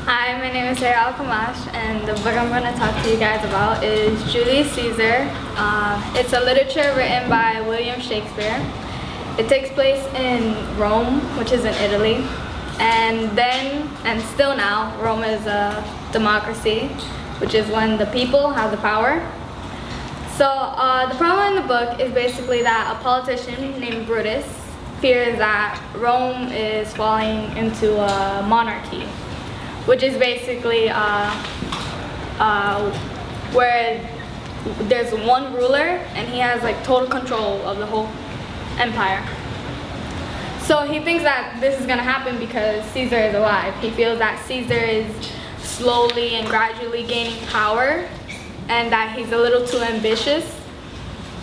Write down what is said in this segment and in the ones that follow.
Hi, my name is Saher and the book I'm going to talk to you guys about is Julius Caesar. It's a literature written by William Shakespeare. It takes place in Rome, which is in Italy. And then, and still now, Rome is a democracy, which is when the people have the power. So the problem in the book is basically that a politician named Brutus fears that Rome is falling into a monarchy, which is basically where there's one ruler and he has like total control of the whole empire. So he thinks that this is gonna happen because Caesar is alive. He feels that Caesar is slowly and gradually gaining power and that he's a little too ambitious.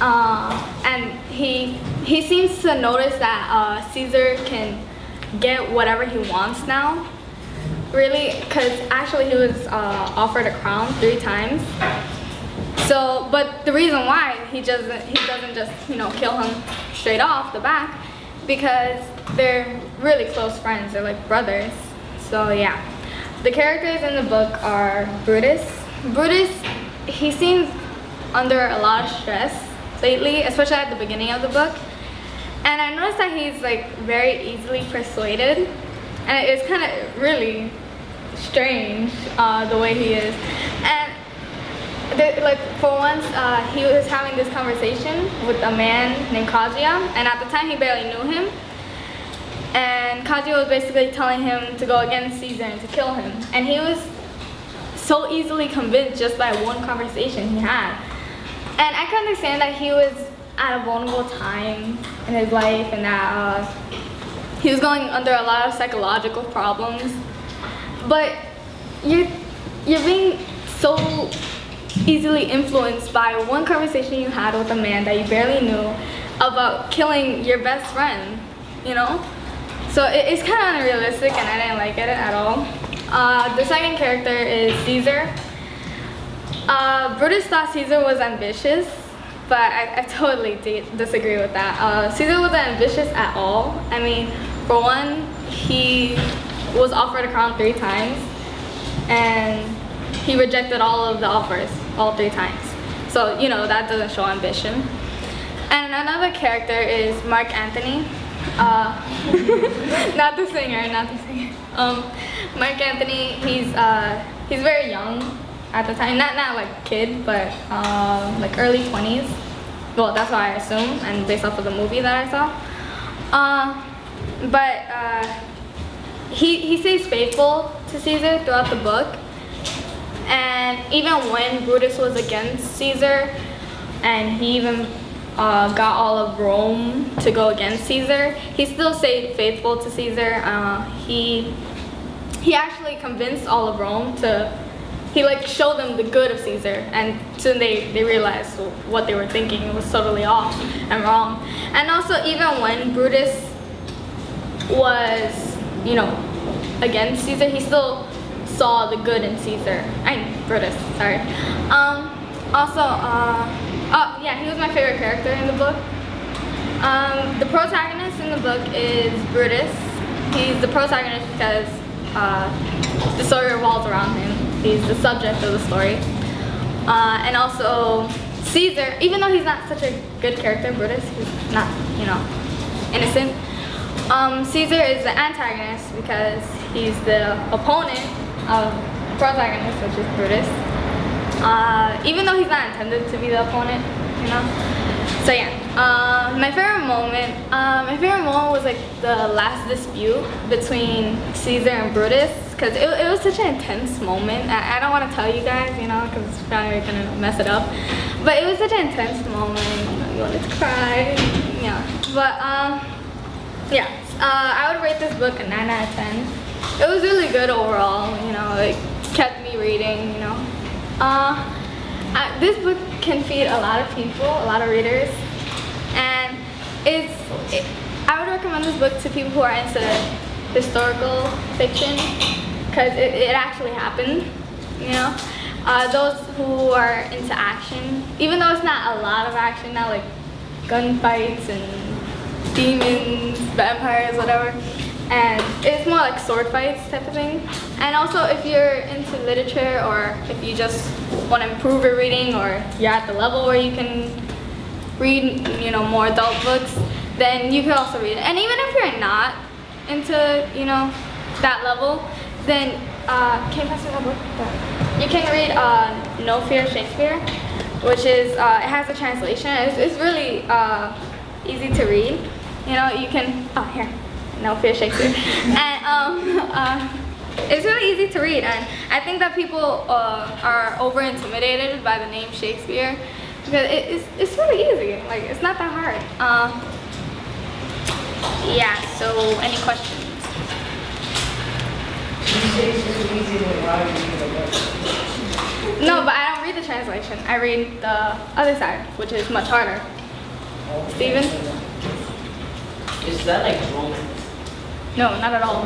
And he seems to notice that Caesar can get whatever he wants now. Really, because actually he was offered a crown 3 times. So, but the reason why he doesn't just kill him straight off the back, because they're really close friends. They're like brothers. So yeah, the characters in the book are Brutus. Brutus, he seems under a lot of stress lately, especially at the beginning of the book. And I noticed that he's like very easily persuaded. And it's kind of really strange the way he is. And like for once, he was having this conversation with a man named Kaguya, and at the time he barely knew him. And Kaguya was basically telling him to go against Caesar and to kill him. And he was so easily convinced just by one conversation he had. And I can understand that he was at a vulnerable time in his life and that he was going under a lot of psychological problems, but you're being so easily influenced by one conversation you had with a man that you barely knew about killing your best friend, you know? So it's kind of unrealistic and I didn't like it at all. The second character is Caesar. Brutus thought Caesar was ambitious, but I totally disagree with that. Caesar wasn't ambitious at all. I mean, for one, he was offered a crown 3 times, and he rejected all of the offers, all 3 times. So, that doesn't show ambition. And another character is Mark Antony. Not the singer. Mark Antony, he's very young at the time. Not like kid, but like early 20s. Well, that's what I assume, and based off of the movie that I saw. He stays faithful to Caesar throughout the book, and even when Brutus was against Caesar, and he even got all of Rome to go against Caesar, he still stayed faithful to Caesar. He actually convinced all of Rome he showed them the good of Caesar, and soon they realized what they were thinking was totally off and wrong. And also, even when Brutus was against Caesar, he still saw the good in Caesar. Brutus, sorry. Yeah, he was my favorite character in the book. The protagonist in the book is Brutus. He's the protagonist because the story revolves around him. He's the subject of the story. And also Caesar, even though he's not such a good character, Brutus, he's not, innocent. Caesar is the antagonist because he's the opponent of the protagonist, which is Brutus. Even though he's not intended to be the opponent, So yeah, my favorite moment was like the last dispute between Caesar and Brutus, because it was such an intense moment. I don't want to tell you guys, because it's probably gonna mess it up. But it was such an intense moment. You wanted to cry, yeah. But yeah, I would rate this book a 9 out of 10. It was really good overall. It kept me reading. This book can feed a lot of people, a lot of readers, and I would recommend this book to people who are into historical fiction, because it actually happened, those who are into action, even though it's not a lot of action, not like gunfights and demons, vampires, whatever. and it's more like sword fights type of thing. And also, if you're into literature, or if you just want to improve your reading, or you're at the level where you can read, you know, more adult books, then you can also read it. And even if you're not into, you know, that level, then can you pass me that book? You can read No Fear Shakespeare, which is it has a translation. It's really easy to read. You know, you can here, No Fear Shakespeare, and it's really easy to read. And I think that people are over intimidated by the name Shakespeare, because it's really easy. Like, it's not that hard. Yeah. So, any questions? No, but I don't read the translation. I read the other side, which is much harder. Steven? Is that like Roman? No, not at all.